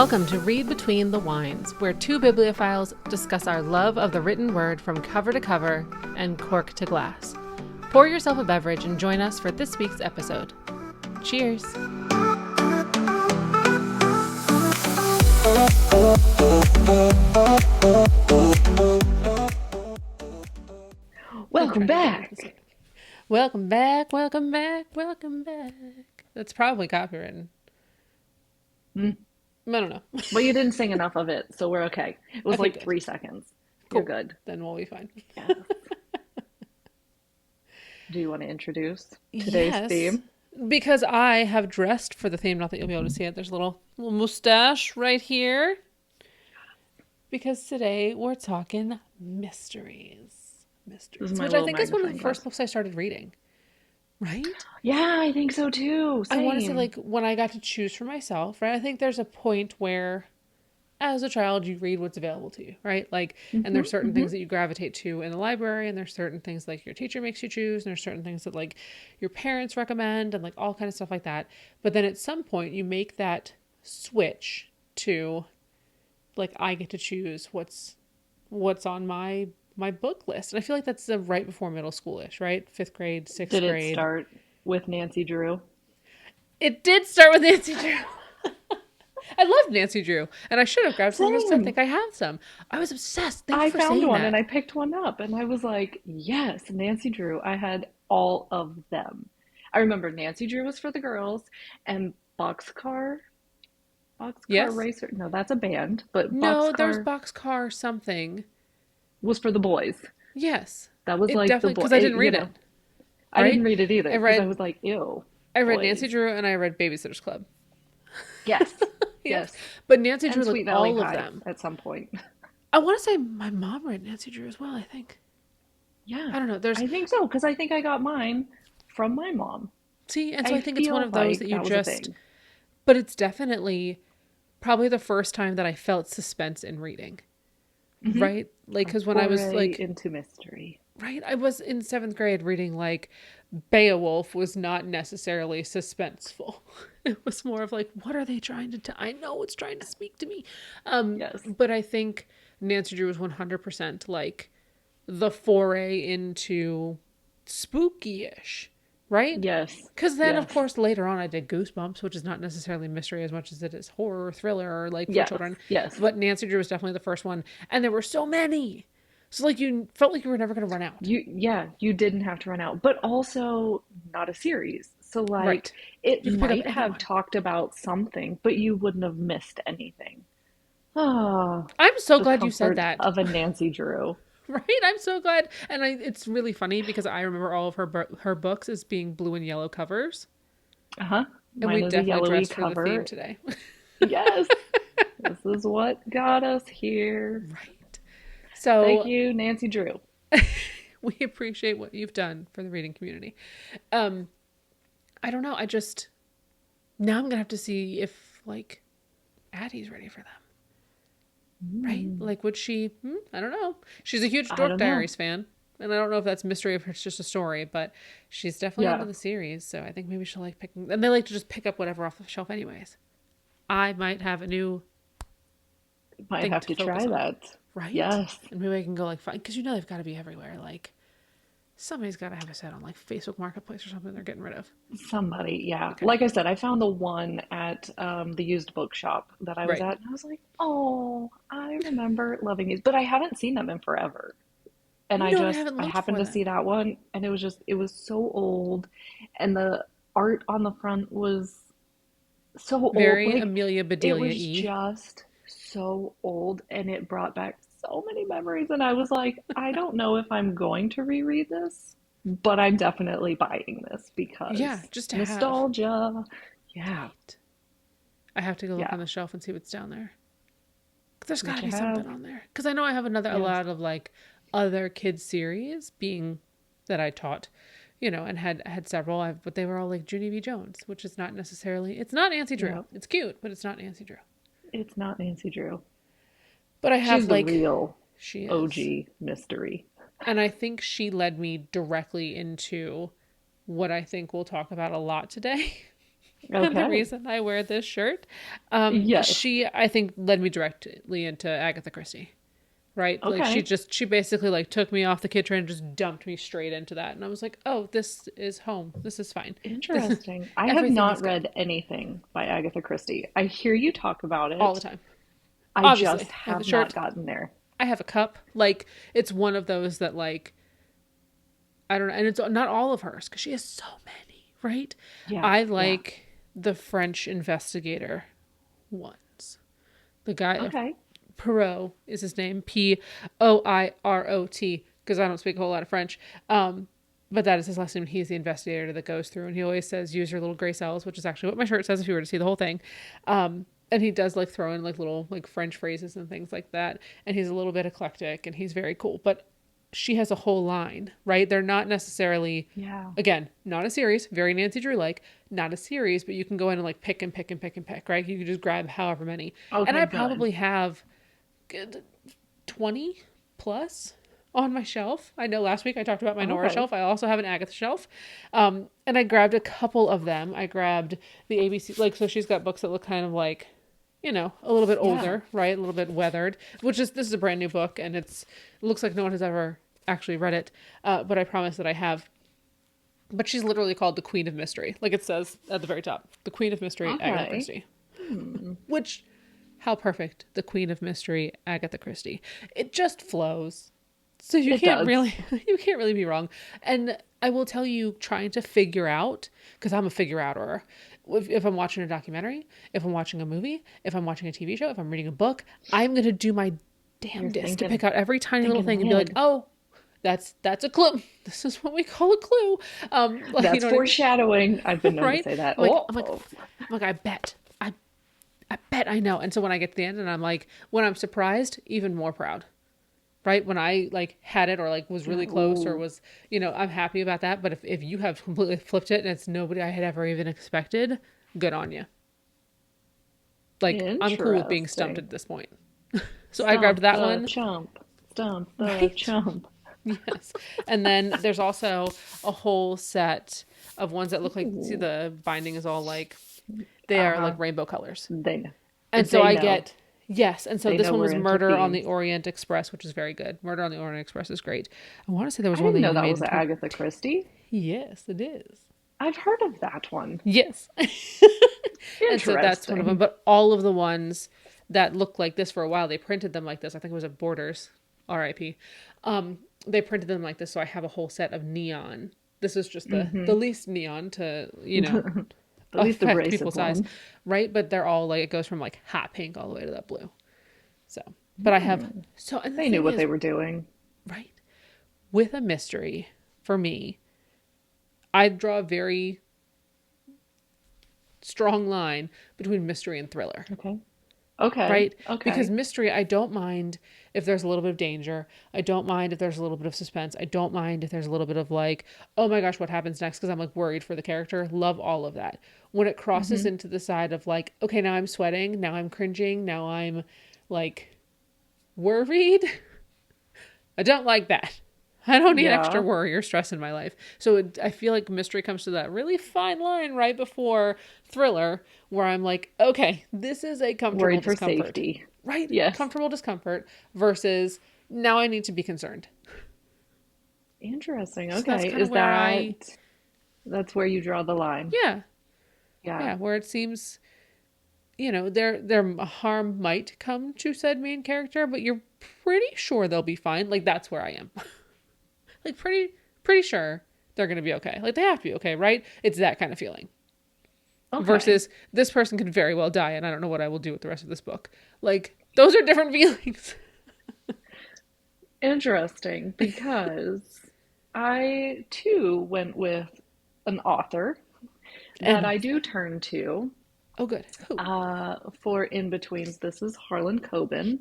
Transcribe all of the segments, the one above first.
Welcome to Read Between the Wines, where two bibliophiles discuss our love of the written word from cover to cover and cork to glass. Pour yourself a beverage and join us for this week's episode. Cheers! Welcome back. Welcome back, welcome back, welcome back. That's probably copywritten. I don't know. Well, you didn't sing enough of it, so we're okay. It was Okay, like good. 3 seconds. Cool. You're good. Then we'll be fine. Yes. Do you want to introduce today's theme? Because I have dressed for the theme, not that you'll be able to see it. There's a little mustache right here. Because today we're talking mysteries. Which I think is one of the first books I started reading. Right? Yeah, I think so too. Same. I want to say, like, when I got to choose for myself, right? I think there's a point where, as a child, you read what's available to you, right? Like, and there's certain things that you gravitate to in the library, and there's certain things like your teacher makes you choose, and there's certain things that like your parents recommend, and like all kind of stuff like that. But then at some point, you make that switch to, like, I get to choose what's on my book list. And I feel like that's right before middle schoolish, right? 5th grade, 6th grade. Did it start with Nancy Drew? It did start with Nancy Drew. I loved Nancy Drew, and I should have grabbed some. I think I have some. I was obsessed. I found one and I picked one up, and I was like, yes, Nancy Drew. I had all of them. I remember Nancy Drew was for the girls, and Boxcar Racer. No, that's a band, but no, there's Boxcar something was for the boys. Yes, that was like the boy. Because I didn't read it. I didn't read it either because I was like, ew. I read Nancy Drew and I read Babysitter's Club. Yes. Yes. But Nancy Drew, Sweet like, Valley all High of them. at some point. I want to say my mom read Nancy Drew as well, I think. Yeah. I don't know. I think so, because I think I got mine from my mom. See, and so I think it's one of those that you just... But it's definitely probably the first time that I felt suspense in reading. Right? Like, because when I was like... into mystery. Right? I was in 7th grade reading, like, Beowulf was not necessarily suspenseful. It was more of like, what are they trying to tell? I know it's trying to speak to me. Yes. But I think Nancy Drew was 100% like the foray into spooky-ish, right? Yes. Because then, of course, later on I did Goosebumps, which is not necessarily mystery as much as it is horror, thriller, or like for children. Yes. But Nancy Drew was definitely the first one. And there were so many. So, like, you felt like you were never going to run out. You didn't have to run out, but also not a series. So, like, it might have talked about something, but you wouldn't have missed anything. Oh, I'm so glad you said that. Of a Nancy Drew. Right? I'm so glad. And it's really funny because I remember all of her books as being blue and yellow covers. Uh-huh. And we definitely dressed for the theme today. Yes. This is what got us here. Right. So thank you, Nancy Drew. We appreciate what you've done for the reading community. I don't know. Now I'm going to have to see if, like, Addie's ready for them. Right? Like, would she? I don't know. She's a huge Dork Diaries fan. And I don't know if that's mystery or if it's just a story, but she's definitely into the series. So I think maybe she'll like picking. And they like to just pick up whatever off the shelf anyways. I might have a new... Might have to try that. Right? Yes. And maybe I can go, like, because you know they've got to be everywhere. Like, somebody's got to have a set on, like, Facebook Marketplace or something they're getting rid of. Somebody, yeah. Okay. Like I said, I found the one at the used bookshop that I was at, and I was like, oh, I remember loving these. But I haven't seen them in forever. And I happened to see that one, and it was so old. And the art on the front was so old. Very Amelia Bedelia-y. It was just so old, and it brought back so many memories, and I was like, I don't know if I'm going to reread this, but I'm definitely buying this because just to nostalgia. Yeah. I have to go look on the shelf and see what's down there. There's got to be something on there. Because I know I have a lot of, like, other kids series being that I taught, you know, and had several, but they were all like Junie V. Jones, which is not necessarily, it's not Nancy Drew. Yep. It's cute, but it's not Nancy Drew. It's not Nancy Drew. But I have, she's like, the real she is. OG mystery. And I think she led me directly into what I think we'll talk about a lot today. And the Okay. reason I wear this shirt, Yes. she, I think, led me directly into Agatha Christie. Right? Like Okay. she basically like took me off the kid train and just dumped me straight into that. And I was like, oh, this is home. This is fine. This, Interesting. I have everything not is good read anything by Agatha Christie. I hear you talk about all the it. time. I Obviously, just I have a have not shirt. gotten there. I have a cup. Like it's one of those that like I don't know, and it's not all of hers because she has so many. Right? Yeah. I Yeah. like the French investigator ones. The guy Okay. Perot is his name, Poirot, because I don't speak a whole lot of French. But that is his last name. He's the investigator that goes through, and he always says, "Use your little gray cells," which is actually what my shirt says if you were to see the whole thing. And he does like throw in like little like French phrases and things like that. And he's a little bit eclectic, and he's very cool. But she has a whole line, right? They're not necessarily, Yeah. again, not a series, very Nancy Drew like, not a series, but you can go in and like pick and pick and pick and pick, right? You can just grab however many. And Okay, I good. probably have good 20 plus on my shelf. I know last week I talked about my Nora Okay. shelf. I also have an Agatha shelf. And I grabbed a couple of them. I grabbed the ABC, like, so she's got books that look kind of like, a little bit Yeah. older, right? A little bit weathered, this is a brand new book and it looks like no one has ever actually read it. But I promise that I have. But she's literally called the Queen of Mystery. Like it says at the very top, the Queen of Mystery, Agatha Okay. Christie. Hmm. Which, how perfect, the Queen of Mystery, Agatha Christie. It just flows. So you It can't does. really you can't really be wrong. And I will tell you, trying to figure out, because I'm a figure outer, if I'm watching a documentary, if I'm watching a movie, if I'm watching a TV show, if I'm reading a book, I'm gonna do my You're damnedest to thinking pick out every tiny little thinking thing and be like, ahead. oh, that's a clue. This is what we call a clue. Like you That's know what I mean, foreshadowing. I've been known to right? say that. I'm like, I'm like, Oh, I'm like, I bet I know. And so when I get to the end and I'm like, when I'm surprised, even more proud. Right? When I like had it or like was yeah. really close or Ooh. was, I'm happy about that. But if you have completely flipped it and it's nobody I had ever even expected, good on you. Like I'm cool with being stumped Interesting. at this point. So I grabbed Stump that the one. chump. Stump the Right? chump. Yes. And then there's also a whole set of ones that look like, see, Ooh. the binding is all like, they are Uh-huh. like rainbow colors. They know. And so They I know. get, yes. And so They this know one we're was into Murder on the themes. Orient Express, which is very good. Murder on the Orient Express is great. I want to say there was I one didn't they know even that made was in 20. Agatha Christie. Yes, it is. I've heard of that one. Yes. And so that's one of them. Interesting. But all of the ones that looked like this for a while, they printed them like this. I think it was at Borders, RIP. They printed them like this, so I have a whole set of neon. This is just the Mm-hmm. least neon to, The least affect abrasive people's eyes, ones. right? But they're all like, it goes from like hot pink all the way to that blue. So, but I have, so, and the They knew thing what they is, were doing. right, with a mystery, for me, I draw a very strong line between mystery and thriller, Okay. Okay. right? Because Okay. mystery, I don't mind if there's a little bit of danger. I don't mind if there's a little bit of suspense. I don't mind if there's a little bit of like, oh my gosh, what happens next? Because I'm like worried for the character. Love all of that. When it crosses Mm-hmm. into the side of like, okay, now I'm sweating, now I'm cringing, now I'm like worried. I don't like that. I don't need extra Yeah. worry or stress in my life. So I feel like mystery comes to that really fine line right before thriller, where I'm like, okay, this is a comfortable Worried for discomfort, safety. right? Yes. Comfortable discomfort versus now I need to be concerned. Interesting. So that's Okay. kind of Is where I, that's where you draw the line? yeah, Yeah. yeah, where it seems, their harm might come to said main character, but you're pretty sure they'll be fine. Like that's where I am. Like pretty sure they're going to be okay. Like they have to be okay, right? It's that kind of feeling. Okay. Versus this person could very well die and I don't know what I will do with the rest of this book. Like those are different feelings. Interesting, because I too went with an author And that I do turn to oh good. Who? for in-betweens. This is Harlan Coben.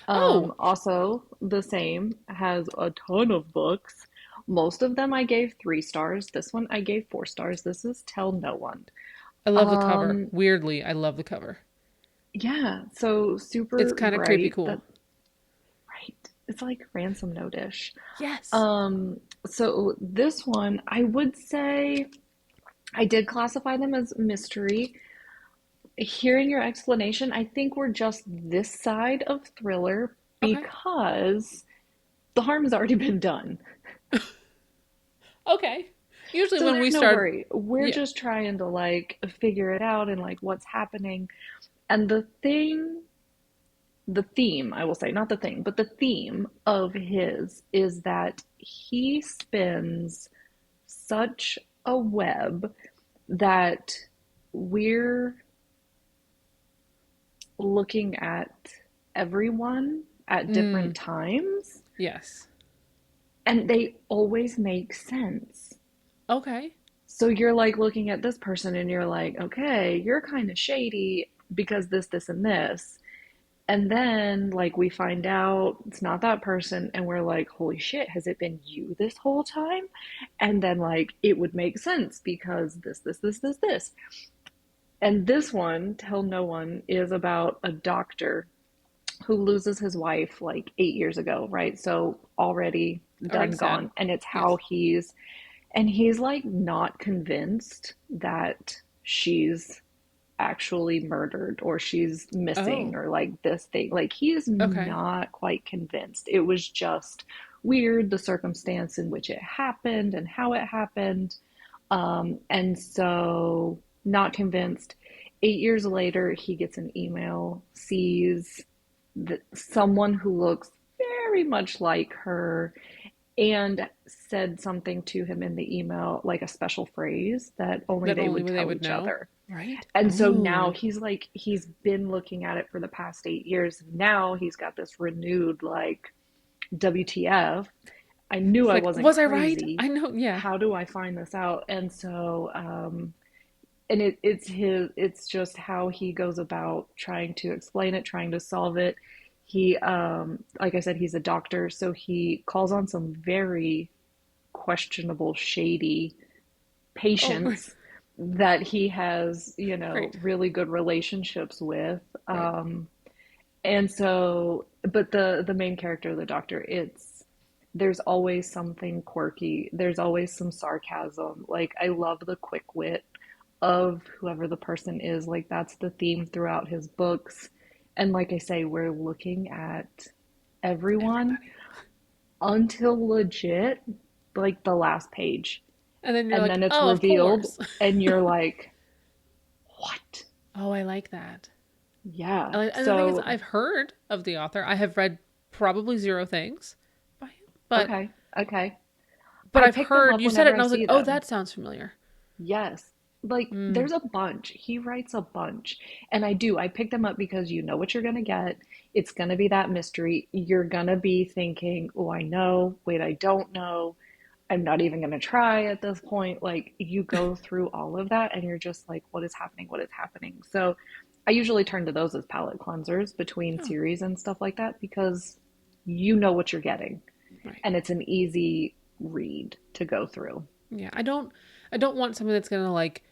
Oh, Also, the same, has a ton of books. Most of them I gave 3 stars. This one I gave 4 stars. This is Tell No One. I love the cover. Um, Weirdly, I love the cover. yeah, so It's super kind of creepy bright. That cool. right. It's like ransom note-ish. Yes. So this one I would say I did classify them as mystery. Hearing your explanation, I think we're just this side of thriller Okay. because the harm has already been done. Okay. Usually So when we there's no start, worry. We're yeah. just trying to like figure it out and like what's happening. And the theme, I will say, not the thing, but the theme of his is that he spins such a web that we're looking at everyone at Mm, different times yes. and they always make sense. Okay. So you're like looking at this person and you're like, okay, you're kind of shady because this, and this. And then, like, we find out it's not that person, and we're like, holy shit, has it been you this whole time? And then, like, it would make sense because this. And this one, Tell No One, is about a doctor who loses his wife like 8 years ago, right? So already Already done, sad. gone. And it's Yes. how he's like not convinced that she's actually murdered or she's missing Oh, or like this thing. Like he is okay. not quite convinced. It was just weird, the circumstance in which it happened and how it happened. And so, not convinced. 8 years later, he gets an email, sees that someone who looks very much like her and said something to him in the email, like a special phrase that only That they only would they tell would each know. other. Right? And so now Oh. he's like, he's been looking at it for the past 8 years. Now he's got this renewed, like, WTF. I knew It's I like, wasn't was I right? crazy. I know. Yeah. How do I find this out? And so, and it's just how he goes about trying to explain it, trying to solve it. He, like I said, he's a doctor, so he calls on some very questionable, shady Oh, right. patients that he has, Great. really good relationships with. Right. And so, but the main character, the doctor, there's always something quirky. There's always some sarcasm. Like I love the quick wit of whoever the person is. Like that's the theme throughout his books. And like I say, we're looking at everyone Everybody. until legit like the last page. And then you're And like, then it's oh, of revealed course. and you're like, what? Oh, I like that. Yeah. And the thing is, So, I've heard of the author. I have read probably zero things by him, okay. Okay. but I I've pick them heard up you said it, whenever and I I was like, see oh, them. that sounds familiar. Yes. Like Mm. there's a bunch. He writes a bunch. And I pick them up because you know what you're going to get. It's going to be that mystery. You're going to be thinking, "Oh, I know. Wait, I don't know. I'm not even going to try at this point." Like you go through all of that and you're just like, "What is happening? What is happening?" So, I usually turn to those as palate cleansers between Oh, series and stuff like that because you know what you're getting right. and it's an easy read to go through. Yeah, I don't want something that's gonna like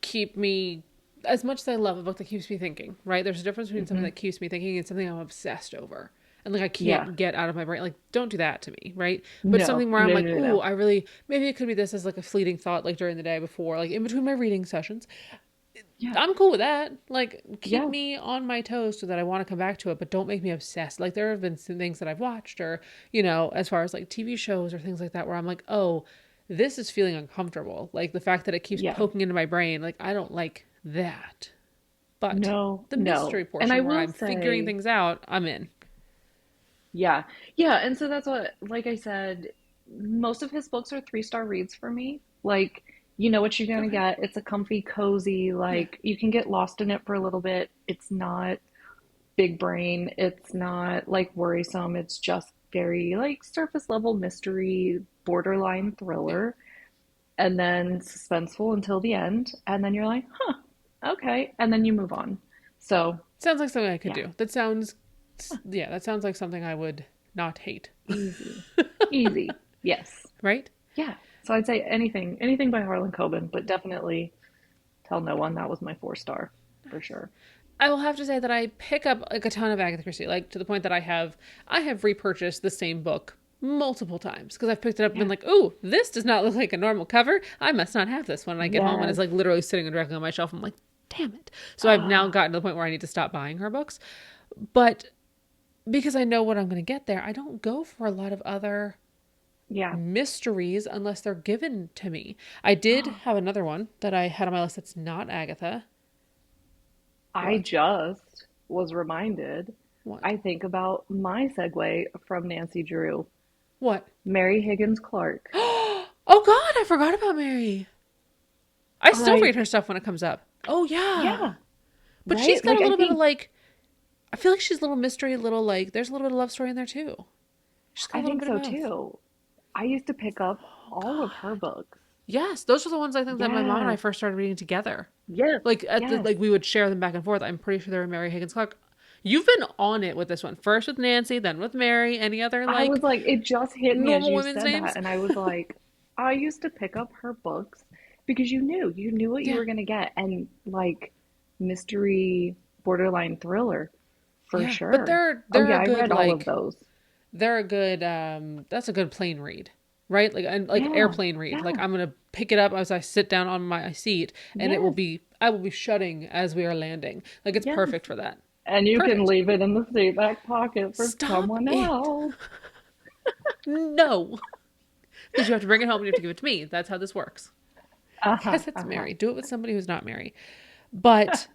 keep me as much as I love a book that keeps me thinking, right? There's a difference between something Hmm. that keeps me thinking and something I'm obsessed over. And like I Yeah. can't get out of my brain. Like, don't do that to me, right? But No, something where I'm no, like, no, ooh, no. I really maybe it could be this as like a fleeting thought, like during the day before, like in between my reading sessions. Yeah. I'm cool with that. Like, keep Yeah. me on my toes so that I want to come back to it, but don't make me obsessed. Like, there have been some things that I've watched, or, as far as like TV shows or things like that, where I'm like, oh, this is feeling uncomfortable. Like, the fact that it keeps Yeah. poking into my brain, like, I don't like that. But No, the no. mystery And I portion where will I'm figuring say, things out, I'm in. yeah. Yeah, and so that's what, like I said, most of his books are 3-star reads for me. Like, you know what you're gonna Okay. get. It's a comfy, cozy, Yeah. like you can get lost in it for a little bit. It's not big brain. It's not like worrisome. It's just very like surface level mystery, borderline Yeah. thriller, and then suspenseful until the end. And then you're like, huh, okay. And then you move on. So, Sounds like something I could yeah, do. Yeah, that sounds like something I would not hate. easy, easy. Yes. Right? Yeah. So I'd say anything by Harlan Coben, but definitely Tell No One. That was my 4-star for sure. I will have to say that I pick up like a ton of Agatha Christie, like to the point that I have repurchased the same book multiple times because I've picked it up and been Yeah. like, "Ooh, this does not look like a normal cover. I must not have this." When I get home and it's Yes. like literally sitting directly on my shelf, I'm like, "Damn it!" So I've now Ah, gotten to the point where I need to stop buying her books. But because I know what I'm going to get there, I don't go for a lot of other yeah. mysteries unless they're given to me. I did have another one that I had on my list that's not Agatha. I What? just was reminded. What? I think about my segue from Nancy Drew, What? Mary Higgins Clark. Oh God, I forgot about Mary. I still read her Like, stuff when it comes up. Oh yeah. yeah, But she's right? got a Like, I little bit of think like, I feel like she's a little mystery, a little like, there's a little bit of love story in there too. She's got a I little think bit of so both. too. I used to pick up Oh all of her God. books. Yes, those are the ones I think that my mom and I Yes, first started reading together. yes, Like at the yes. like we would share them back and forth. I'm pretty sure they were Mary Higgins Clark. You've been on it with this one. First with Nancy, then with Mary. Any other I was like like, it just hit me as normal you women's said that, names? and I was like, I used to pick up her books because you knew what you Yeah. were gonna get, and like mystery, borderline thriller, for Yeah. But sure. Oh they're yeah, a I good read all of like those. they're a good that's a good plane read. Right? Like and like Yeah, airplane read. Like yeah, I'm gonna pick it up as I sit down on my seat and it will yes, be I will be shutting as we are landing. Like it's yes. perfect for that. And you can Perfect. leave it in the seat back pocket for Stop someone it. else. No. Because you have to bring it home and you have to give it to me. That's how this works. Uh-huh, Yes, it's uh-huh. Mary. Do it with somebody who's not Mary. But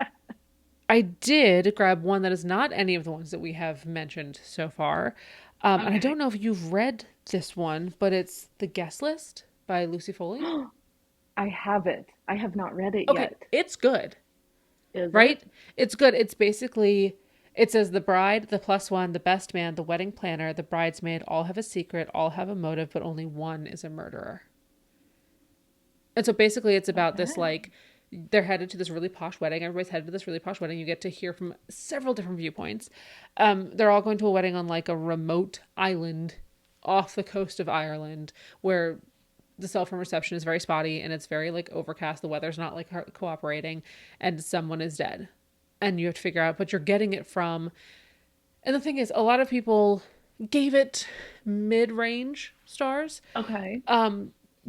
I did grab one that is not any of the ones that we have mentioned so far. And I Okay. don't know if you've read this one, but it's The Guest List by Lucy Foley. I have it. I have not read it Okay, yet. it's good, Is it? right? It's good. It's basically, it says the bride, the plus one, the best man, the wedding planner, the bridesmaid all have a secret, all have a motive, but only one is a murderer. And so basically, it's about this Okay. like they're headed to this really posh wedding. Everybody's headed to this really posh wedding. You get to hear from several different viewpoints. They're all going to a wedding on like a remote island off the coast of Ireland where the cell phone reception is very spotty and it's very like overcast. The weather's not like cooperating, and someone is dead. And you have to figure out, but you're getting it from. And the thing is, a lot of people gave it mid-range stars Okay.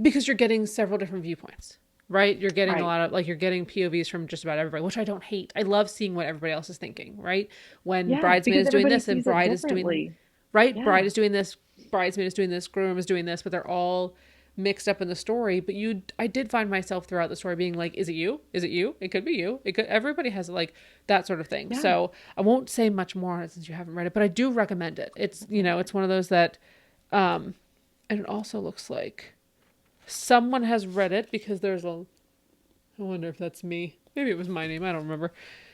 because you're getting several different viewpoints, right? You're getting a Right. lot of like you're getting POVs from just about everybody, which I don't hate. I love seeing what everybody else is thinking, right? When Yeah, bridesmaid because is doing everybody this and sees it bride is doing differently. right, bride Yeah. is doing this, bridesmaid is doing this, groom is doing this, but they're all mixed up in the story. But I did find myself throughout the story being like, is it you? Is it you? It could be you. It could everybody has like that sort of thing. Yeah. So I won't say much more on it since you haven't read it, but I do recommend it. It's it's one of those that and it also looks like someone has read it because there's a. I wonder if that's me. Maybe it was my name. I don't remember.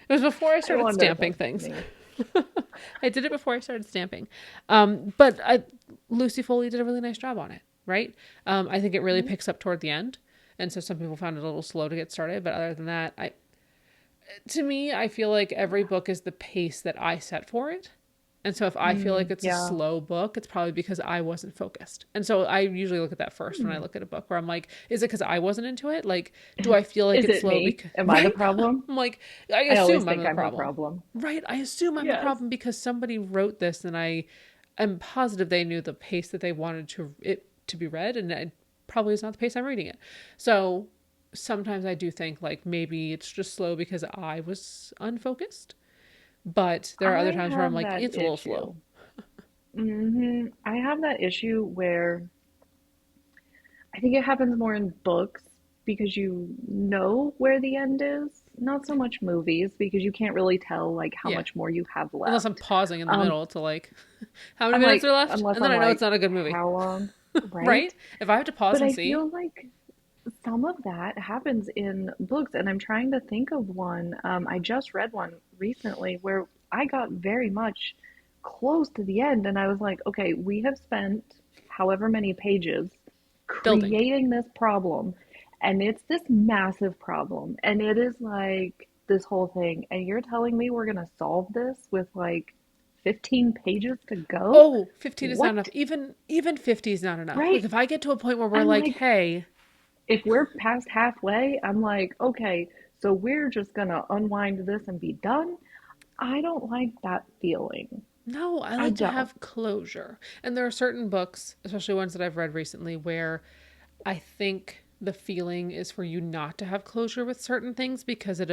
It was before I I started wonder if stamping that's things. me. I did it before I started stamping. But Lucy Foley did a really nice job on it, right? I think it really Mhm. picks up toward the end. And so some people found it a little slow to get started. But other than that, to me, I feel like every book is the pace that I set for it. And so if I feel like it's a Yeah. slow book, it's probably because I wasn't focused. And so I usually look at that first when I Hmm. look at a book where I'm like, is it because I wasn't into it? Like, do I feel like Is it's it slow me? because Am I the right? problem? I'm like, I I always assume I'm think the I'm the problem. problem. Right? I assume I'm the Yes. problem because somebody wrote this and I am positive they knew the pace that they wanted to be read and it probably is not the pace I'm reading it. So sometimes I do think like maybe it's just slow because I was unfocused. But there are other I times where I'm have like, that it's a little slow. issue. I have that issue where I think it happens more in books because you know where the end is, not so much movies because you can't really tell like how Yeah. much more you have Unless I'm left. pausing in the Um, middle to like, how many I'm minutes like, are left? unless And then I'm I know it's like, not a good movie, how long, right? right? If I have to pause But and I see, feel like some of that happens in books, and I'm trying to think of one. I just read one recently where I got very much close to the end, and I was like, okay, we have spent however many pages building. creating this problem, and it's this massive problem, and it is like this whole thing, and you're telling me we're gonna solve this with like 15 pages to go? Oh, 15 is not enough. What? Even 50 is not enough. Like Right? if I get to a point where we're I'm like, like, hey, if we're past halfway, I'm like, okay, so we're just gonna unwind this and be done. I don't like that feeling. No, I I like to don't. have closure. And there are certain books, especially ones that I've read recently, where I think the feeling is for you not to have closure with certain things because it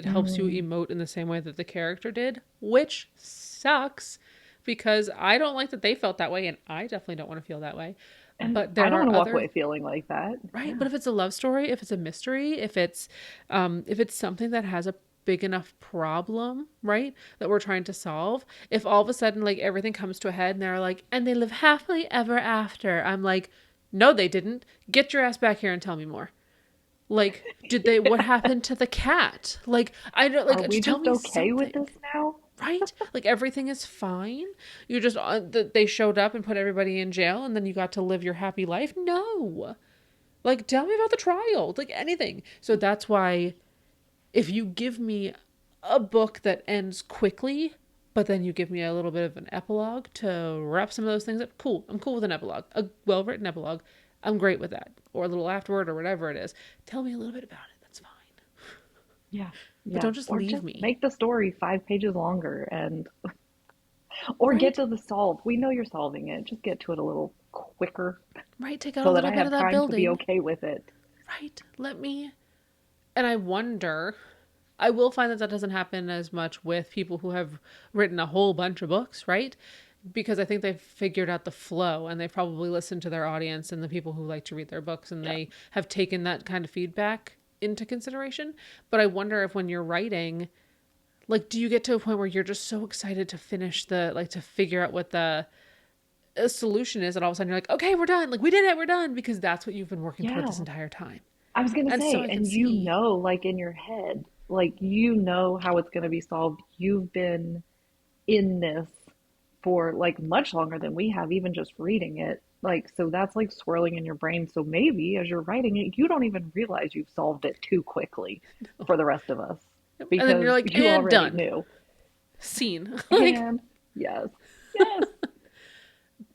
helps you Mm. emote in the same way that the character did, which sucks because I don't like that they felt that way and I definitely don't want to feel that way. And But I there don't are want to walk other away feeling like that. right, Yeah. but if it's a love story, if it's a mystery, if it's something that has a big enough problem, right, that we're trying to solve, if all of a sudden like everything comes to a head and they're like, and they live happily ever after, I'm like, no, they didn't. Get your ass back here and tell me more. Like, what happened to the cat? Like, I don't, Are like, we just tell just me okay with something, this now? right? Like, everything is fine. You just, they showed up and put everybody in jail and then you got to live your happy life. No. Like, tell me about the trial, like anything. So that's why if you give me a book that ends quickly, but then you give me a little bit of an epilogue to wrap some of those things up, cool. I'm cool with an epilogue, a well written epilogue. I'm great with that. Or a little afterward or whatever it is. Tell me a little bit about it. That's fine. Yeah. But Yeah. don't just Or leave just me, make the story 5 pages longer and or get right? to the solve. We know you're solving it. Just get to it a little quicker Right? Take out a so that little I bit have of that time to be building, okay with it. right? Let me. And I wonder I will find that that doesn't happen as much with people who have written a whole bunch of books, right? Because I think they've figured out the flow and they've probably listened to their audience and the people who like to read their books and Yeah. they have taken that kind of feedback into consideration. But I wonder if when you're writing, like, do you get to a point where you're just so excited to finish like, to figure out what the solution is, and all of a sudden you're like, okay, we're done. Like, we did it, we're done. Because that's what you've been working toward this Yeah. entire time. I was gonna And so say, I could and see, like in your head, like you know how it's gonna be solved. You've been in this for like much longer than we have, even just reading it. Like, so that's like swirling in your brain. So maybe as you're writing it, you don't even realize you've solved it too quickly for the rest of us and then you're because like, you and already done. knew. Scene. Like, And yes, yes,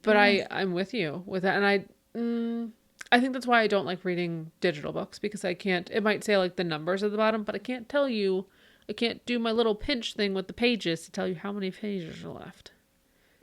but yes, I'm with you with that, and I think that's why I don't like reading digital books because I can't. It might say like the numbers at the bottom, but I can't tell you. I can't do my little pinch thing with the pages to tell you how many pages are left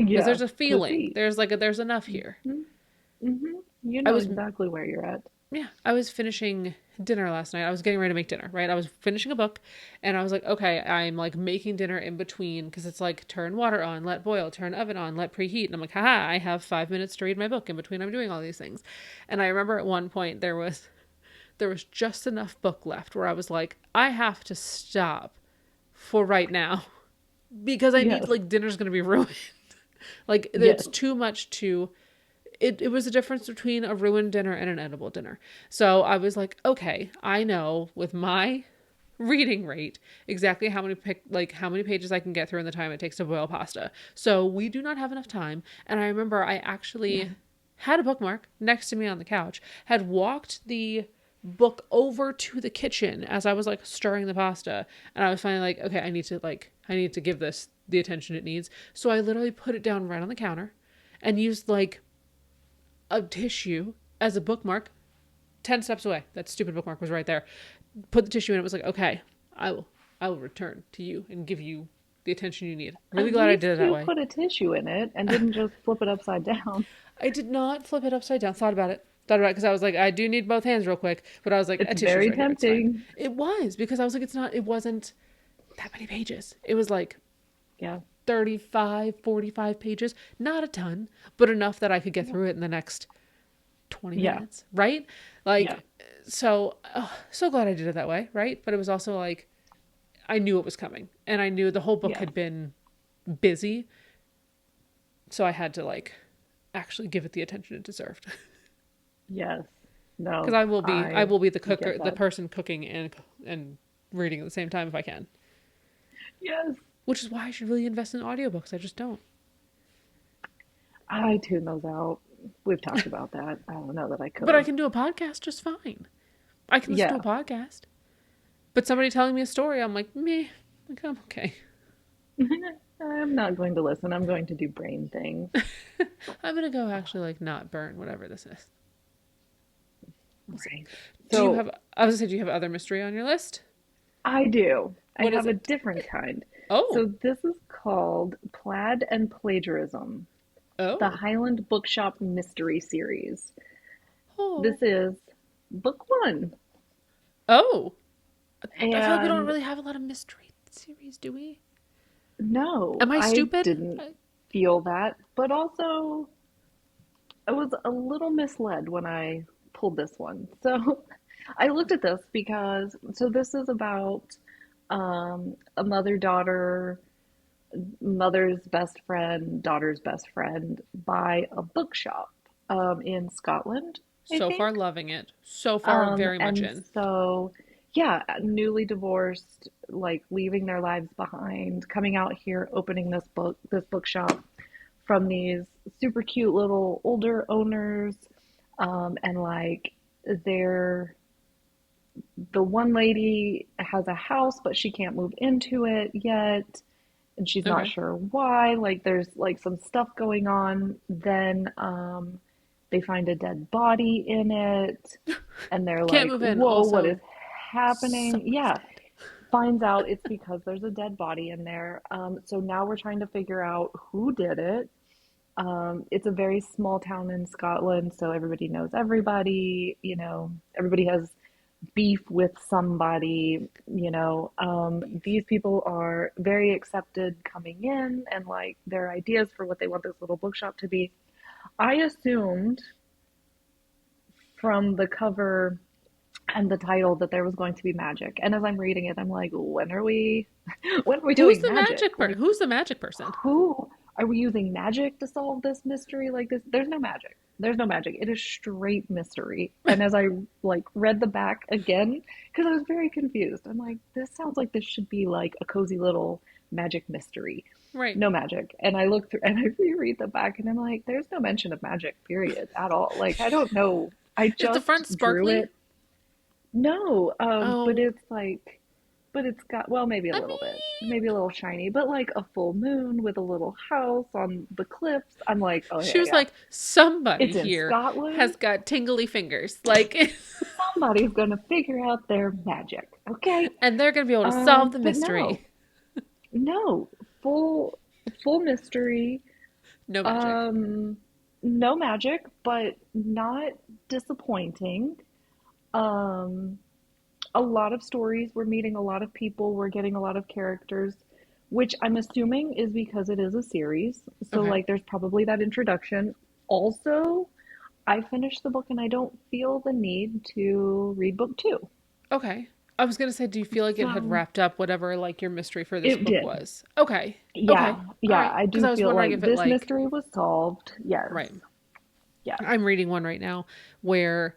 because yeah. there's a Because feeling. see, There's enough here. you I know was exactly where you're at. Yeah, I was finishing dinner last night. I was getting ready to make dinner, right? I was finishing a book and I was like, okay, I'm like making dinner in between because it's like turn water on, let boil, turn oven on, let preheat. And I'm like, haha, I have 5 minutes to read my book in between I'm doing all these things. And I remember at one point there was just enough book left where I was like, I have to stop for right now because I need Yes, like dinner's gonna be ruined. Like yes, it's too much to it was a difference between a ruined dinner and an edible dinner. So I was like, okay, I know with my reading rate exactly how many pages I can get through in the time it takes to boil pasta. So we do not have enough time. And I remember I yeah, actually had a bookmark next to me on the couch, had walked the book over to the kitchen as I was like stirring the pasta, and I was finally like, okay, I need to give this the attention it needs. So I literally put it down right on the counter and used like a tissue as a bookmark 10 steps away. That stupid bookmark was right there. Put the tissue in. It was like, okay, I will return to you and give you the attention you need. Really at glad I least did it that you way. put a tissue in it and didn't just flip it upside down. I did not flip it upside down. Thought about it. Thought about it because I was like, I do need both hands real quick. But I was like, It's a tissue's very right here. It's fine. tempting. It was because I was like, it wasn't that many pages. It was like Yeah, 35, 45 pages. Not a ton, but enough that I could get yeah, through it in the next 20 yeah, minutes, right? yeah, Like, so, so glad I did it that way, right? But it was also like, I knew it was coming and I knew the whole book yes, had been busy. So I had to like actually give it the attention it deserved. yes. Because No, I I will be the get cooker, the that. person cooking and reading at the same time if I can. Yes. Which is why I should really invest in audiobooks. I just don't. I tune those out. We've talked about that. I don't know that I But I could. can do a podcast just fine. I can listen to a Yeah. podcast. But somebody telling me a story, I'm like, meh, like, I'm okay. I'm not going to listen. I'm going to do brain things. I'm gonna go actually like not burn whatever this is. We'll see. Right. Do you So have? I was gonna say, do you have other mystery on your list? I do. I What is have a it? different kind. Oh. So this is called Plaid and Plagiarism, the Oh. Highland Bookshop Mystery Series. This Oh. is book one. Oh. I feel like we don't And really have a lot of mystery series, do we? no, Am I I stupid? didn't feel that, but also I was a little misled when I pulled this one. So I looked at this because, so this is about a mother daughter, mother's best friend, daughter's best friend buy a bookshop in Scotland, I So far, think. loving it. So far, very much And in. so, yeah, newly divorced, like leaving their lives behind, coming out here, opening this bookshop from these super cute little older owners, and like they're the one lady has a house, but she can't move into it yet, and she's not Okay. sure why. Like there's like some stuff going on. Then they find a dead body in it, and they're Can't like, move in. "Whoa, what is Also, happening?" someone's Yeah, dead. finds out it's because there's a dead body in there. So now we're trying to figure out who did it. It's a very small town in Scotland, so everybody knows everybody. Everybody has beef with somebody. These people are very accepted coming in and like their ideas for what they want this little bookshop to be. I assumed from the cover and the title that there was going to be magic. And as I'm reading it, I'm like, when are we Who's doing the magic? magic person? Like, Who's the magic person? who are we using magic to solve this mystery like this? There's no magic. There's no magic. It is straight mystery. And as I like read the back again, because I was very confused, I'm like, this sounds like this should be like a cozy little magic mystery. Right. No magic. And I look through and I reread the back and I'm like, there's no mention of magic, period, at all. Like, I don't know. I Is the just front drew sparkly? it. No, but Oh, it's like, but it's got, well, maybe a I little bit, mean, maybe a little shiny, but like a full moon with a little house on the cliffs. I'm like, oh she yeah, was yeah. like, somebody It's in here Scotland. has got tingly fingers. Like, Somebody's gonna figure out their magic, okay? and they're going to be able to solve the But mystery. no, no, full, full mystery. No magic. Um, no magic, but not disappointing. Um, a lot of stories. We're meeting a lot of people. We're getting a lot of characters, which I'm assuming is because it is a series. So, Okay. like, there's probably that introduction. Also, I finished the book and I don't feel the need to read book two. Okay. I was going to say, do you feel like it had So, wrapped up whatever, like, your mystery for this it book did. was? Okay. Okay. Yeah, All yeah, right. I Because do I was feel wondering like if it, this like, mystery was solved. Yes. right. Yeah. I'm reading one right now where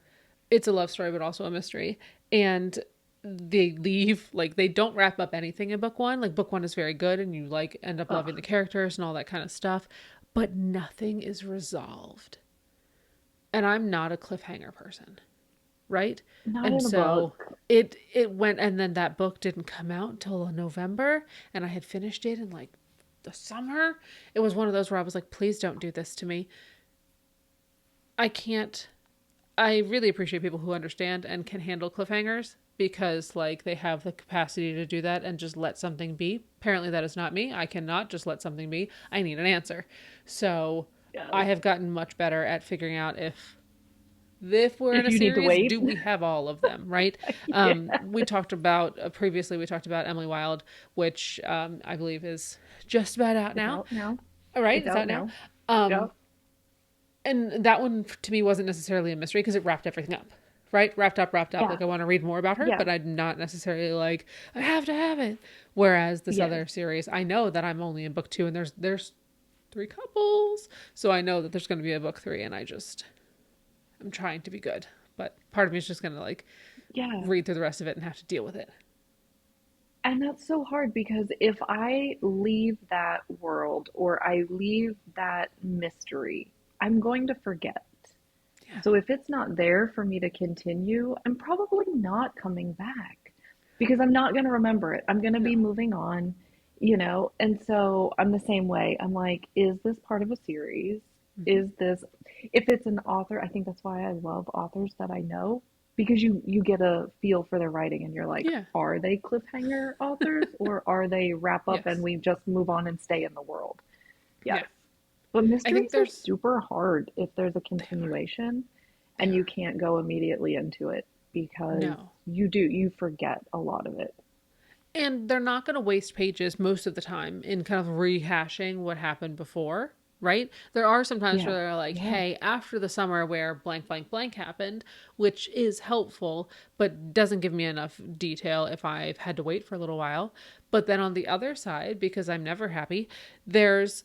it's a love story, but also a mystery. And they leave, like, they don't wrap up anything in book one. Like, book one is very good and you, like, end up loving Ugh, the characters and all that kind of stuff. But nothing is resolved. And I'm not a cliffhanger person, right? not And in a so book. it went, and then that book didn't come out until November, and I had finished it in like the summer. It was one of those where I was like, please don't do this to me. I can't. I really appreciate people who understand and can handle cliffhangers because like they have the capacity to do that and just let something be. Apparently that is not me. I cannot just let something be. I need an answer. So I Yes. have gotten much better at figuring out if we're in If a you need to series, wait. do we have all of them, right? Yeah. We talked about previously, we talked about Emily Wilde, which I believe is just about out It's now. out now. All right, It's it's out out now. now. Um, Yep. and that one to me wasn't necessarily a mystery because it wrapped everything up, right? Wrapped up. Yeah. Like I want to read more about her, Yeah. but I'm not necessarily like I have to have it. Whereas this Yes. other series, I know that I'm only in book two, and there's three couples, so I know that there's going to be a book three, and I'm trying to be good, but part of me is just going to like Yeah. read through the rest of it and have to deal with it. And that's so hard because if I leave that world or I leave that mystery, I'm going to forget. Yeah. So if it's not there for me to continue, I'm probably not coming back because I'm not going to remember it. I'm going to be No. moving on. And so I'm the same way. I'm like, is this part of a series? Mm-hmm. Is this, if it's an author, I think that's why I love authors that I know. because you get a feel for their writing and you're like, Yeah. are they cliffhanger authors or are they wrap up and Yes. we just move on and stay in the world? Yes. Yeah. But I think mysteries are there's super hard if there's a they are. continuation They and you are. can't go immediately into it because No. you forget a lot of it. And they're not going to waste pages most of the time in kind of rehashing what happened before, right? There are some times Yeah. where they're like, Yeah. hey, after the summer where blank, blank, blank happened, which is helpful, but doesn't give me enough detail if I've had to wait for a little while. But then on the other side, because I'm never happy, there's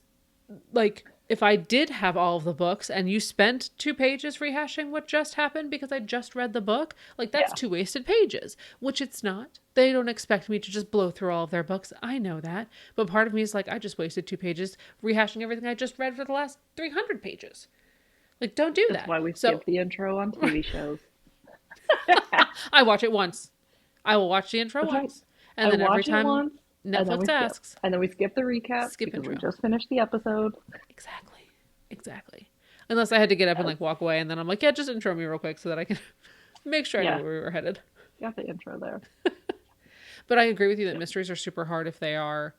like if I did have all of the books and you spent 2 pages rehashing what just happened because I just read the book, like that's Yeah. 2 wasted pages, which it's not. They don't expect me to just blow through all of their books. I know that. But part of me is like, I just wasted 2 pages rehashing everything I just read for the last 300 pages. Like, don't do That's that. why we So skip the intro on TV shows. I watch it once. I will watch the intro That's right. once. And I then every watch it time once and then we Netflix skip. asks, And then we skip the recap skip because we intro. just finished the episode. Exactly. Exactly. Unless I had to get up and Yes. like walk away, and then I'm like, yeah, just intro me real quick so that I can make sure I know Yeah. where we were headed. Got the intro there. But I agree with you that Yep. mysteries are super hard if they are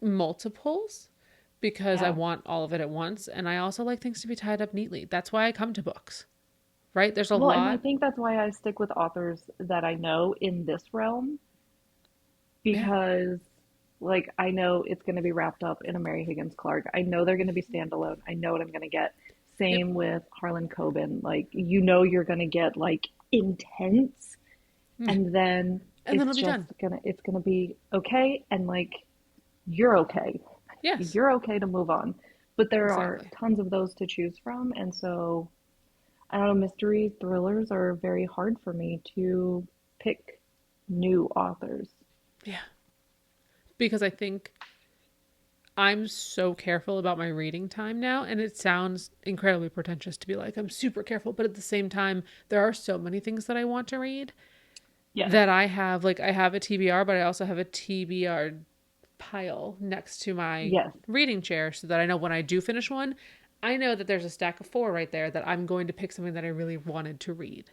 multiples because I Yeah. want all of it at once. And I also like things to be tied up neatly. That's why I come to books, right? There's a Well, and I lot. think that's why I stick with authors that I know in this realm Yeah. because like I know it's going to be wrapped up in a Mary Higgins Clark. I know they're going to be standalone. I know what I'm going to get. Yep. Same with Harlan Coben. Like you know you're going to get like intense and then And then it'll be done. it's gonna be okay and like you're okay. Yes. You're okay to move on. But there are Exactly. tons of those to choose from and so I don't know, mystery thrillers are very hard for me to pick new authors. Yeah. Because I think I'm so careful about my reading time now, and it sounds incredibly pretentious to be like, I'm super careful, but at the same time, there are so many things that I want to read Yes. that I have. Like, I have a TBR, but I also have a TBR pile next to my Yes. reading chair so that I know when I do finish one, I know that there's a stack of 4 right there that I'm going to pick something that I really wanted to read.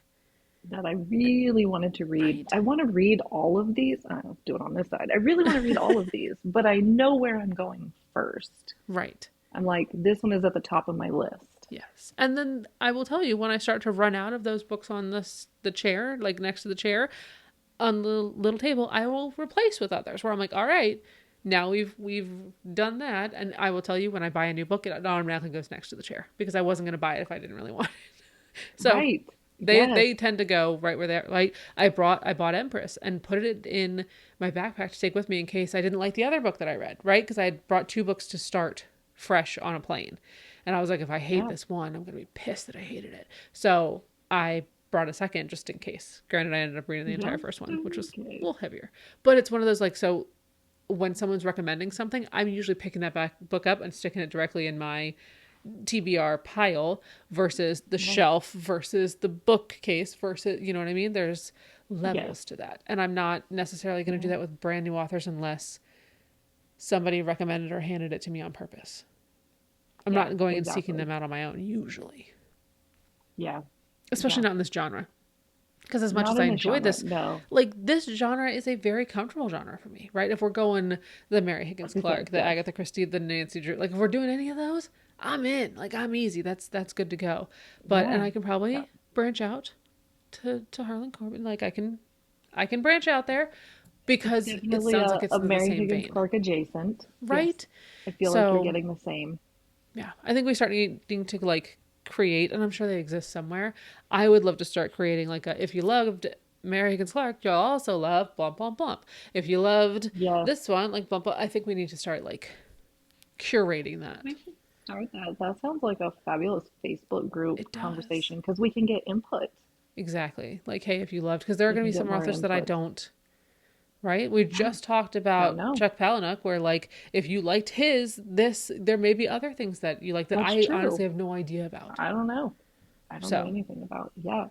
That I really wanted to read. Right. I want to read all of these. I'll do it on this side. I really want to read all of these, but I know where I'm going first. Right. I'm like, this one is at the top of my list. Yes. And then I will tell you when I start to run out of those books on the chair, like next to the chair, on the little table, I will replace with others where I'm like, all right, now we've done that, and I will tell you when I buy a new book, it automatically goes next to the chair because I wasn't going to buy it if I didn't really want it. So Right. Yes. they tend to go right where they're like I bought Empress and put it in my backpack to take with me in case I didn't like the other book that I read, right? Because I had brought 2 books to start fresh on a plane. And I was like, if I hate Yeah. this one, I'm gonna be pissed that I hated it. So I brought a second just in case. Granted, I ended up reading the entire Just first one, which in was a case. little heavier. But it's one of those like so when someone's recommending something, I'm usually picking that book up and sticking it directly in my TBR pile versus the Right. shelf versus the bookcase versus, you know what I mean? There's Yes. levels to that. And I'm not necessarily going to do Yeah. that with brand new authors unless somebody recommended or handed it to me on purpose. I'm Yeah. not going and seeking Exactly. them out on my own, usually, Yeah. especially Yeah. not in this genre. Because as much Not as I in this enjoy genre. this, No. like this genre is a very comfortable genre for me, right? If we're going the Mary I Higgins was gonna say Clark, the yes. Agatha Christie, the Nancy Drew, like if we're doing any of those, I'm in. Like I'm easy. That's good to go. But and Yeah. I can Yeah. probably branch out to Harlan Coben. Like I can branch out there It's because it definitely sounds like it's a in the Mary same Higgins vein, Clark adjacent. Yes. right? I feel like you're So getting the same. yeah, I think we start needing to like create, and I'm sure they exist somewhere. I would love to start creating like a if you loved Mary Higgins Clark, you'll also love blump blump blump. If you loved Yes. this one, like blump, blump, I think we need to start like curating that. We should start that. That sounds like a fabulous Facebook group It does. conversation because we can get input. Exactly. Like, hey, if you loved, because there are We going to can be get some more authors that I input. don't, right? We Yeah. just talked Don't about know. Chuck Palahniuk, where like, if you liked this, there may be other things that you like that That's I true. honestly have no idea about. I don't know. I don't know So, anything about. Yeah.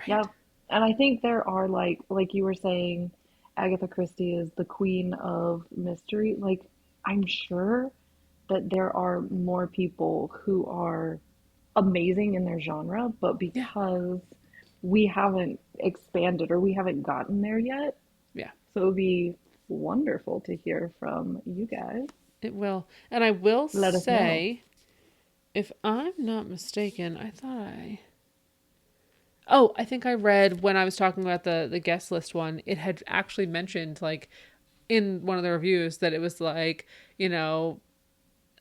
Yeah. right. And I think there are like you were saying, Agatha Christie is the queen of mystery. Like I'm sure that there are more people who are amazing in their genre, but Yeah. because we haven't expanded or we haven't gotten there yet. Yeah. So it would be wonderful to hear from you guys. It will. And I will Let us say, if I'm not mistaken, I think I read when I was talking about the guest list one, it had actually mentioned like in one of the reviews that it was like, you know,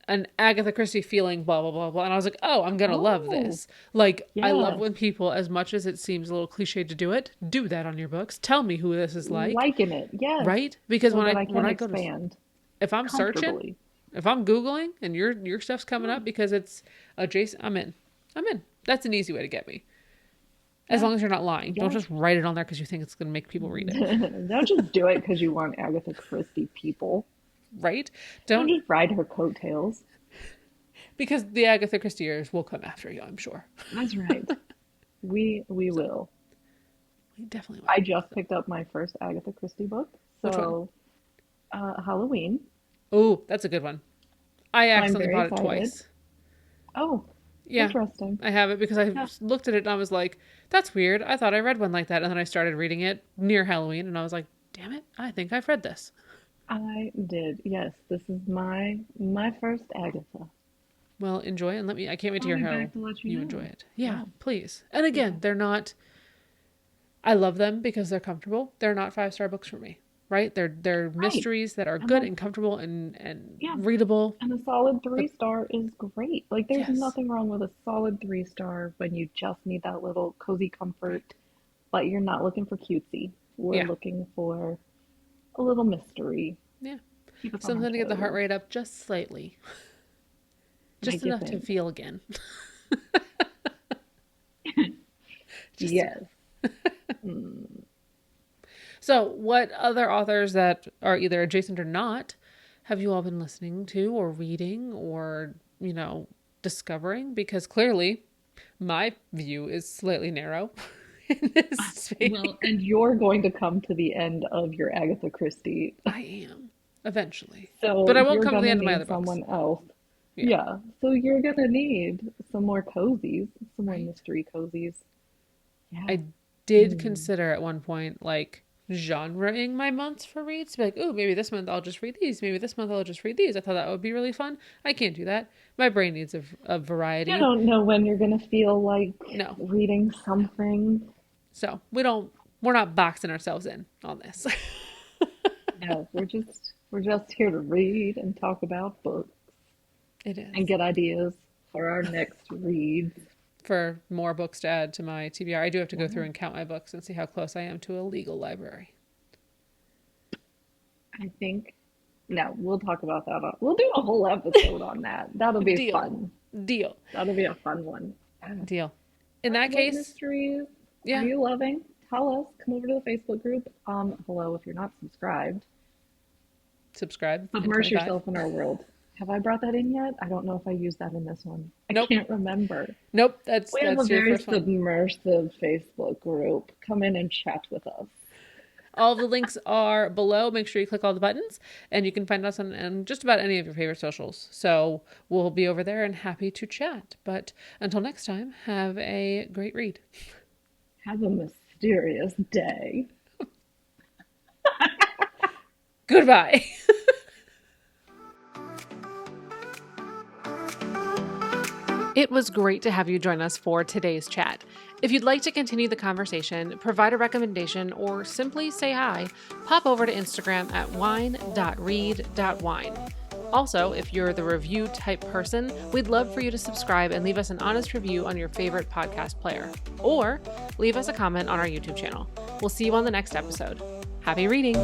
an Agatha Christie feeling, blah, blah, blah, blah. And I was like, oh, I'm going to love this. Like, I love when people, as much as it seems a little cliche to do it, do that on your books. Tell me who this is like. Liking it, yes. Right? Because so when I go expand to, if I'm searching, if I'm Googling and your stuff's coming up because it's adjacent, I'm in. That's an easy way to get me. As long as you're not lying. Don't just write it on there because you think it's going to make people read it. Don't just do it because you want Agatha Christie people. Right? Don't just ride her coattails. Because the Agatha Christieers will come after you, I'm sure. That's right. We will. We definitely will. I just picked up my first Agatha Christie book. So, Halloween. Oh, that's a good one. I accidentally bought it twice. Oh, yeah. Interesting. I have it because I looked at it and I was like, that's weird. I thought I read one like that. And then I started reading it near Halloween and I was like, damn it, I think I've read this. I did. Yes, this is my first Agatha. Well, enjoy it and I can't wait to hear how you enjoy it. Yeah, please. And again, they're not, I love them because they're comfortable. They're not 5-star books for me, right? They're mysteries that are good and comfortable and readable. And a solid 3-star is great. Like there's nothing wrong with a solid 3-star when you just need that little cozy comfort, but you're not looking for cutesy. We're looking for a little mystery. Yeah. Something to get the heart rate up just slightly. Just enough to feel again. Yes. So what other authors that are either adjacent or not have you all been listening to or reading or, discovering? Because clearly my view is slightly narrow in this space. Well, and you're going to come to the end of your Agatha Christie. I am, eventually. So but I won't come to the end of my other books. Someone else. Yeah. So you're going to need some more cozies, some more mystery cozies. Yeah. I did consider at one point, like, genreing my months for reads. To be like, oh, maybe this month I'll just read these. Maybe this month I'll just read these. I thought that would be really fun. I can't do that. My brain needs a variety. I don't know when you're going to feel like reading something. So we're not boxing ourselves in on this. No, we're just here to read and talk about books. It is. And get ideas for our next reads. For more books to add to my TBR. I do have to go through and count my books and see how close I am to a legal library. I think, no, we'll talk about that. We'll do a whole episode on that. That'll be fun. Deal. That'll be a fun one. Deal. In that case, mysteries are you loving? Tell us. Come over to the Facebook group. Hello, if you're not subscribed. Subscribe. Submerge yourself in our world. Have I brought that in yet? I don't know if I used that in this one. I can't remember. Nope. We have a very submersive Facebook group. Come in and chat with us. All the links are below. Make sure you click all the buttons, and you can find us on just about any of your favorite socials. So we'll be over there and happy to chat. But until next time, have a great read. Have a mysterious day. Goodbye. It was great to have you join us for today's chat. If you'd like to continue the conversation, provide a recommendation, or simply say hi, pop over to Instagram at wine.read.wine. Also, if you're the review type person, we'd love for you to subscribe and leave us an honest review on your favorite podcast player. Or leave us a comment on our YouTube channel. We'll see you on the next episode. Happy reading!